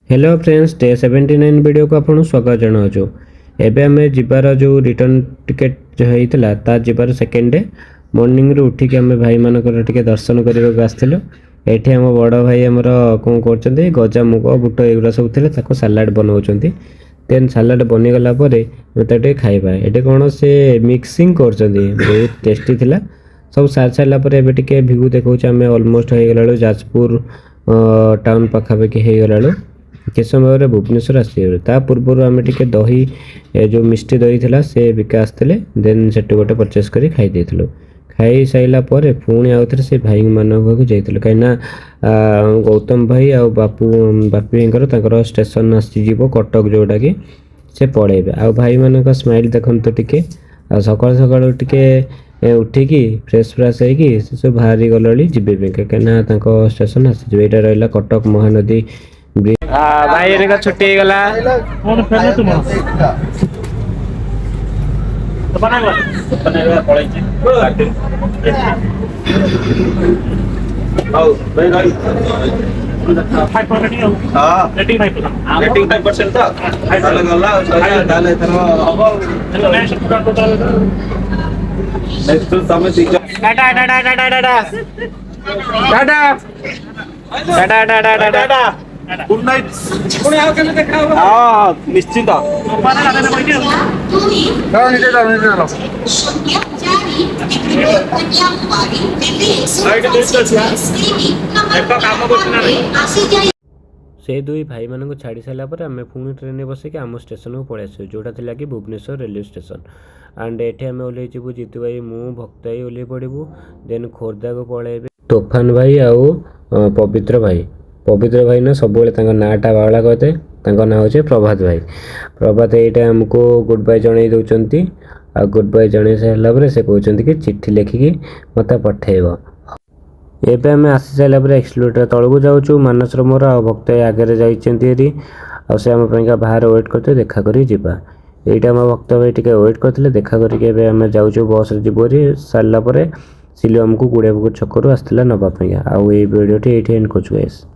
Hello friends day 79 video को आपको स्वागत जनाऊँ। एबे आम जीवार जो रिटर्न टिकेट जो होता ता जीवार सेकेंड डे मॉर्निंग रू उठिक आम भाई मानक दर्शन करने आसलु। ये आम बड़ भाई आमर कौन कर गजा मुग बुट एगुरा सब थे सालाड बनाऊँ। देन सालाड बनीगला खाइबा ये कौन से मिक्सिंग कर बहुत टेस्टी थिला। सब सार सारापर एवं भिगु देखा आम अलमोस्ट हो गला जाजपुर टाउन पाखापाखि हो गला के समय भुवनेश्वर आसा पूर्व आम टे दही जो मिष्टी दही थिला से बिका आसते देन से गोटे परचेस कर खाई खाई सारा पुणी आउ थे से भाई मान पाक जाइलु कहीं गौतम भाई आ बापू बापी भाई स्टेशन आसीज कटक जोटा कि से पड़े आ भाई मान स्माइल देखते टे सका सका टे उठिकी फ्रेश फ्रेश हो सब बाहरी गला जी कहीं स्टेशन आसीज यहाँ रहा कटक महानदी भाई इनका छुट्टी गला कौन फेले तुम तो बनावा पड़ै छी आओ भाई गाड़ी 5% हां रेटिंग 5% तो ताले गला ताले थरो नेक्स्ट टोटल नेक्स्ट तमे Tata Tata Tata Tata Tata Tata Tata tata good night पुणी आउ केले देखा हो हां निश्चित माने लाने पड़े हां नीचे जाओ से दुई भाई मान छाड़ी सारापर आम पुणी ट्रेन बसिक आम स्टेशन को पलि आस जोटा थी कि भुवनेश्वर रेलवे स्टेशन एंड ये आम ओल्लू जीतू भाई मु भक्त भाई ओल्ल पड़ू देन खोर्धा को पलैबे तोफान भाई आउ पवित्र भाई ना सब नाटा बावला कहते ना हूँ प्रभात भाई। प्रभात ये आमको गुड बाय जन दौरान आ गुड बाय जन सारापर से कहते कि चिट्ठी लिखिकी मत पठेब। एवं आम आसी सारापर एक्सलेटर तलू जाऊँ मानसर मोर आ भक्त आगे जाइए आम बाहर वेट करते देखा करी जीवा यहाँ आम भक्त भाई टे वेट करते देखा करके आम जाऊँ बस जीवरी सारापर सिलु आमको गुड़ियापुर छकरू आसला नापी आउ वीडियो ये एंड कर।